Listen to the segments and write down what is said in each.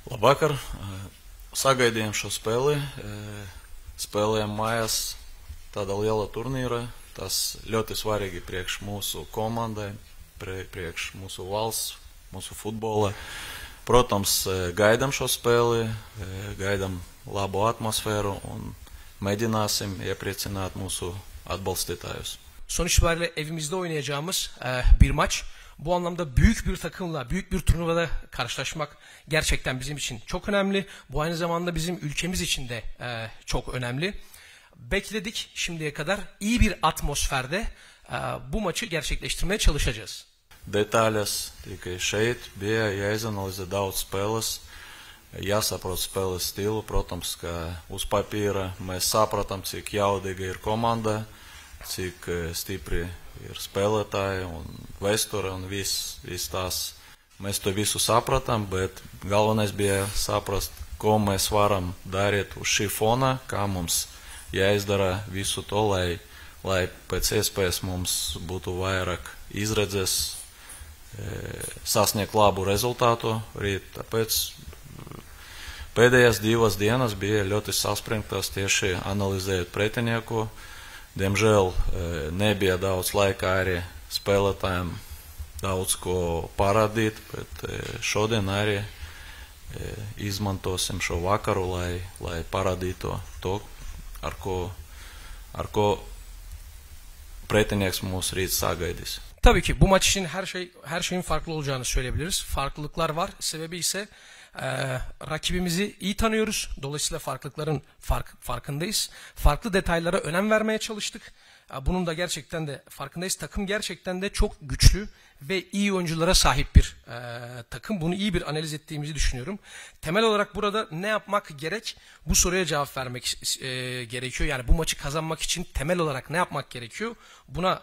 Labvakar, sagaidījām šo spēli, spēlējām mājās tāda liela turnīra, tas ļoti svarīgi priekš mūsu komandai, priekš mūsu valsts, mūsu futbola. Protams, gaidām šo spēli, gaidām labu atmosfēru un mēģināsim iepriecināt mūsu atbalstītājus. Sonuç itibariyle evimizde oynayacağımız bir maç. Bu anlamda büyük bir takımla, büyük bir turnuvada karşılaşmak gerçekten bizim için çok önemli. Bu aynı zamanda bizim ülkemiz için de çok önemli. Bekledik şimdiye kadar iyi bir atmosferde bu maçı gerçekleştirmeye çalışacağız. Detaļas tikai šeit bija jāizanalizē daudz spēles, jāsaprot spēles stilu. Protams, ka uz papīra mēs sapratam, cik jaudīga ir komanda, cik stipri ir spēlētāji un vēsture un viss tās. Mēs to visu sapratām, bet galvenais bija saprast, ko mēs varam darīt uz šī fona, kā mums jāizdara visu to, lai pēc iespējas mums būtu vairāk izredzes sasniegt labu rezultātu rīt. Tāpēc pēdējās 2 dienas bija ļoti saspringtas tieši analizējot pretinieku. Diemžēl nebija daudz laika arī spēlētājiem daudz ko parādīt, bet šodien arī izmantosim šo vakaru, lai parādītu to, ar ko pretinieks mūs rīt sagaidīs. Tabii ki bu maç için her şeyin farklı olacağını söyleyebiliriz. Farklılıklar var. Sebebi ise rakibimizi iyi tanıyoruz. Dolayısıyla farklılıkların farkındayız. Farklı detaylara önem vermeye çalıştık. Bunun da gerçekten de farkındayız. Takım gerçekten de çok güçlü ve iyi oyunculara sahip bir takım. Bunu iyi bir analiz ettiğimizi düşünüyorum. Temel olarak burada ne yapmak gerek? Bu soruya cevap vermek gerekiyor. Yani bu maçı kazanmak için temel olarak ne yapmak gerekiyor? Buna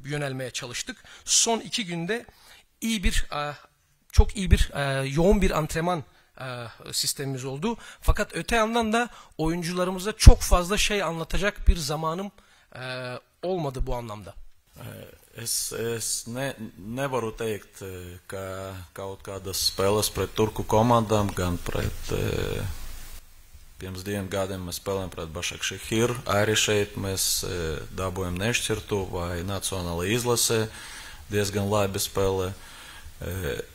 yönelmeye çalıştık. Son 2 günde çok iyi bir yoğun bir antrenman sistemimiz oldu. Fakat öte yandan da oyuncularımıza çok fazla şey anlatacak bir zamanım olmadı bu anlamda. Es nevaru teikt, ka kaut kādas spēles pret turku komandām, gan pret pirms 2 gadiem mēs spēlējam pret Başakşehir. Arī šeit mēs dabūjam nešķirtu vai nacionālajā izlasē diezgan labi spēlē.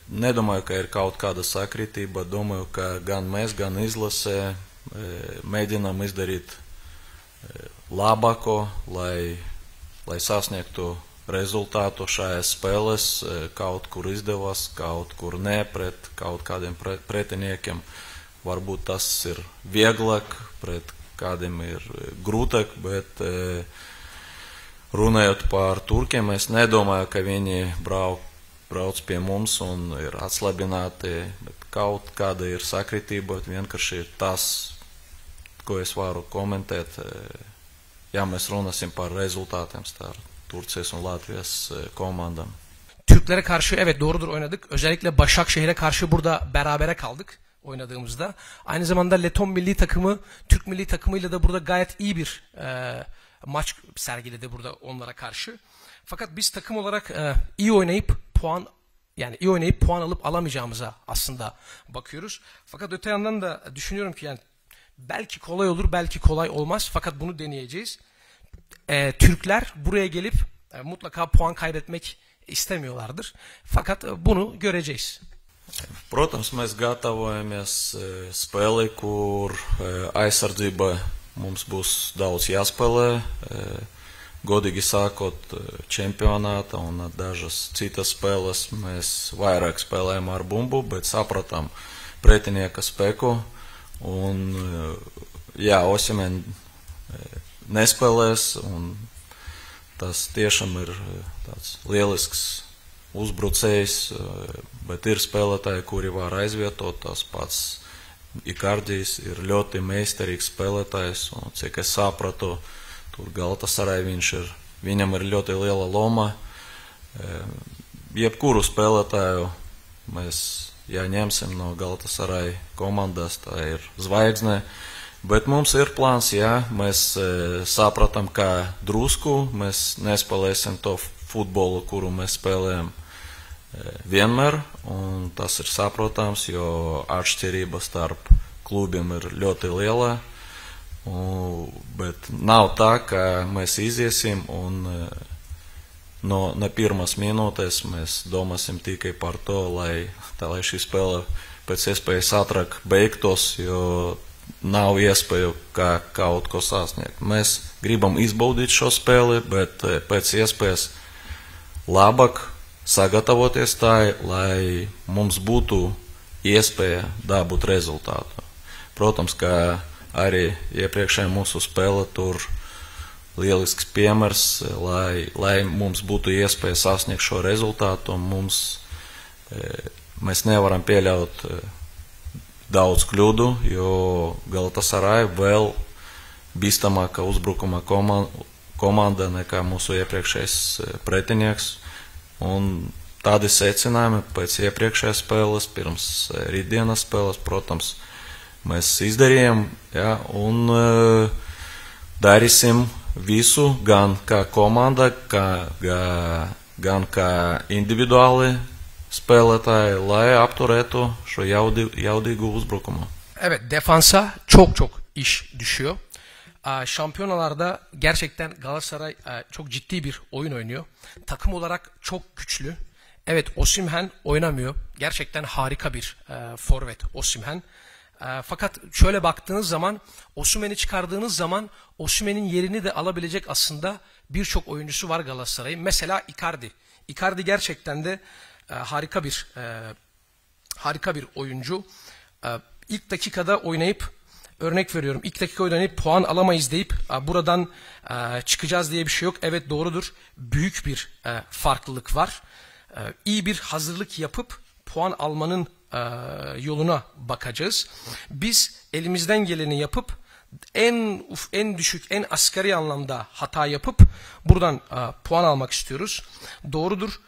Nedomāju, ka ir kaut kāda sakritība. Domāju, ka gan mēs, gan izlasē mēģinām izdarīt labāko, lai sasniegtu rezultātu šajās spēlēs. Kaut kur izdevās, kaut kur ne pret kaut kādiem pretiniekiem. Varbūt tas ir vieglāk, pret kādiem ir grūtāk, bet runājot par turkiem, es nedomāju, ka viņi brauc pie mums un ir atslabināti, bet kaut kāda ir sakritība, vienkārši ir tas, ko es varu komentēt. Ja mēs runāsim par rezultātiem starp Turcijas un Latvijas komandām. Türklere karşı evet doğrudur oynadık. Özellikle Başakşehir'e karşı burada berabere kaldık oynadığımızda. Aynı zamanda Leton milli takımı, Türk milli takımıyla da burada gayet iyi bir maç sergiledi burada onlara karşı. Fakat biz takım olarak iyi oynayıp puan alıp alamayacağımıza aslında bakıyoruz. Fakat öte yandan da düşünüyorum ki yani belki kolay olur, belki kolay olmaz. Fakat bunu deneyeceğiz. Türkler buraya gelip mutlaka puan kaybetmek istemiyorlardır. Fakat bunu göreceğiz. Protams, mēs gatavojamies spēlei, kur aizsardzība mums būs daudz jāspēlē. Godīgi sākot čempionāta un dažas citas spēles mēs vairāk spēlējam ar bumbu, bet sapratām pretinieka spēku. Un, jā, Osimhen nespēlēs, un tas tiešām ir tāds lielisks uzbrucējs, bet ir spēlētāji, kuri var aizvietot. Tas pats Ikardijs ir ļoti meistarīgs spēlētājs, un cik es sapratu, tur Galatasaray viņam ir ļoti liela loma. Jebkuru spēlētāju mēs, ja ņemsim no Galatasaray komandas, tā ir zvaigzne. Bet mums ir plāns, jā, mēs sapratam, ka drusku mēs nespēlēsim to futbolu, kuru mēs spēlējam vienmēr, un tas ir saprotams, jo atšķirība starp klubiem ir ļoti liela. Bet nav tā, ka mēs iziesim un no pirmās minūtes mēs domāsim tikai par to, lai šī spēle pēc iespējas ātrāk beigtos, jo nav iespēju kaut ko sasniegt. Mēs gribam izbaudīt šo spēli, bet pēc iespējas labāk sagatavoties tai, lai mums būtu iespēja dabūt rezultātu. Protams, ka arī iepriekšējā mūsu spēle tur lielisks piemērs, lai mums būtu iespēja sasniegt šo rezultātu. Mēs nevaram pieļaut daudz kļūdu, jo Galatasaray vēl bīstamāka uzbrukuma komanda nekā mūsu iepriekšējais pretinieks. Un tādi secinājumi pēc iepriekšējās spēles, pirms rītdienas spēles, protams, mēs izdarījām, ja, un darīsim visu, gan kā komanda, gan kā individuāli spēlētāji, lai apturētu šo jaudīgu uzbrukumu. Evet, defansa çok iş düşüyor. Şampiyonalarda gerçekten Galatasaray çok ciddi bir oyun oynuyor. Takım olarak çok güçlü. Evet, Osimhen oynamıyor. Gerçekten harika bir forvet Osimhen. Fakat şöyle baktığınız zaman, Osimhen'i çıkardığınız zaman Osimhen'in yerini de alabilecek aslında birçok oyuncusu var Galatasaray'ın. Mesela Icardi. Icardi gerçekten de harika bir oyuncu. İlk dakikada oynayıp, örnek veriyorum, ilk dakika oynayıp puan alamayız deyip buradan çıkacağız diye bir şey yok. Evet, doğrudur. Büyük bir farklılık var. İyi bir hazırlık yapıp puan almanın yoluna bakacağız. Biz elimizden geleni yapıp en düşük, en asgari anlamda hata yapıp buradan puan almak istiyoruz. Doğrudur.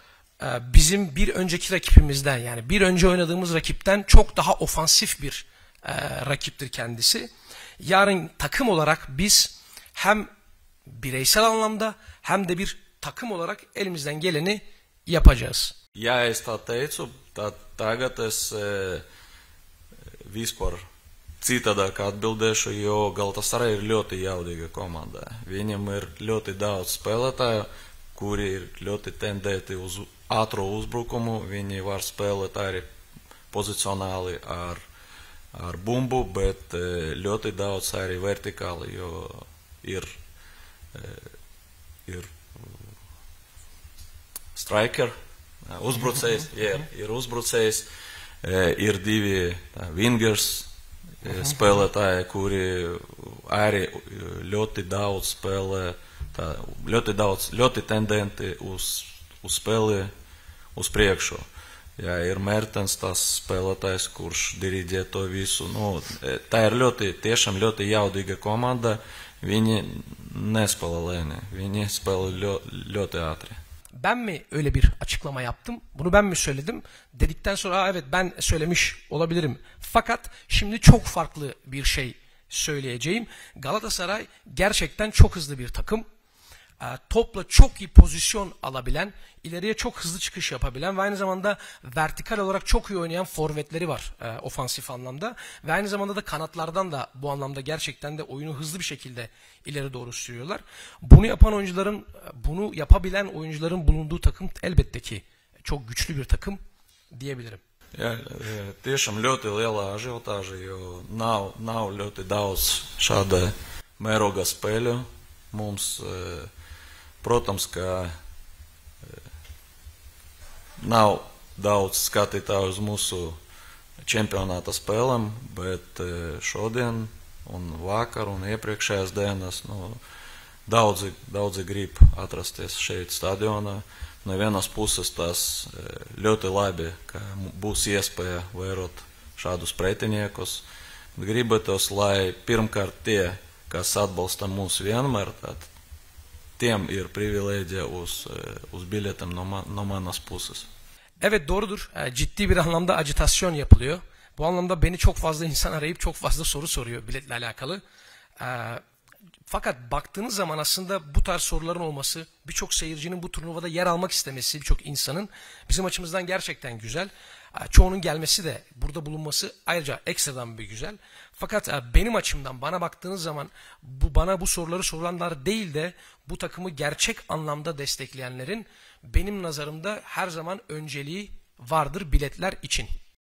Bizim bir önceki rakibimizden, yani bir önce oynadığımız rakipten çok daha ofansif bir rakiptir kendisi. Yarın takım olarak biz hem bireysel anlamda hem de bir takım olarak elimizden geleni yapacağız. Ja es tā teicu, tagad es vispār citādāk atbildēšu, jo Galatasaray ir ļoti jaudīga komanda. Viņam ir ļoti daudz spēlētāju, kuri ir ļoti tendēti uz ātro uzbrukumu. Viņi var spēlēt arī pozicionāli ar bumbu, bet ļoti daudz arī vertikāli, jo ir striker, uzbrucējs, ir uzbrucējs, ir divi wingers spēlētāji, kuri arī ļoti daudz spēlē, ļoti tendenti uz spēli uz priekšu. Ja, ir Mertens, tas spēlētājs, kurš diriģē to visu. Tā ir tiešām ļoti jaudīga komanda. Viņi nespēlē lēni, viņi spēlē ļoti ātri. Ben mi öyle bir açıklama yaptım? Bunu ben mi söyledim? Dedikten sonra evet, ben söylemiş olabilirim. Fakat şimdi çok farklı bir şey söyleyeceğim. Galatasaray gerçekten çok hızlı bir takım. Topla çok iyi pozisyon alabilen, ileriye çok hızlı çıkış yapabilen ve aynı zamanda vertikal olarak çok iyi oynayan forvetleri var ofansif anlamda. Ve aynı zamanda da kanatlardan da bu anlamda gerçekten de oyunu hızlı bir şekilde ileri doğru sürüyorlar. Bunu yapabilen oyuncuların bulunduğu takım elbette ki çok güçlü bir takım diyebilirim. Jā, tiešām ļoti liela ažiotāža, jo nav ļoti daudz šāda mēroga spēļu. Mums, protams, ka nav daudz skatītāju uz mūsu čempionāta spēlēm, bet šodien un vakar un iepriekšējās dienas daudzi grib atrasties šeit stadionā. No vienas puses tas ļoti labi, ka būs iespēja vērot šādus pretiniekus. Gribētos, lai pirmkārt tie, kas atbalsta mūs vienmēr, tiem ir privilēģija uz biļetēm no manas puses. Evet, doğrudur. Ciddi bir anlamda ajitasyon yapılıyor. Bu anlamda beni çok fazla insan arayıp çok fazla soru soruyor biletle alakalı. Fakat baktığınız zaman aslında bu tarz soruların olması, birçok seyircinin bu turnuvada yer almak istemesi, birçok insanın bizim açımızdan gerçekten güzel. Çoğunun gelmesi de, burada bulunması ayrıca ekstradan bir güzel. Fakat benim açımdan bana baktığınız zaman bana bu soruları soranlar değil de bu takımı gerçek anlamda destekleyenlerin benim nazarımda her zaman önceliği vardır biletler için.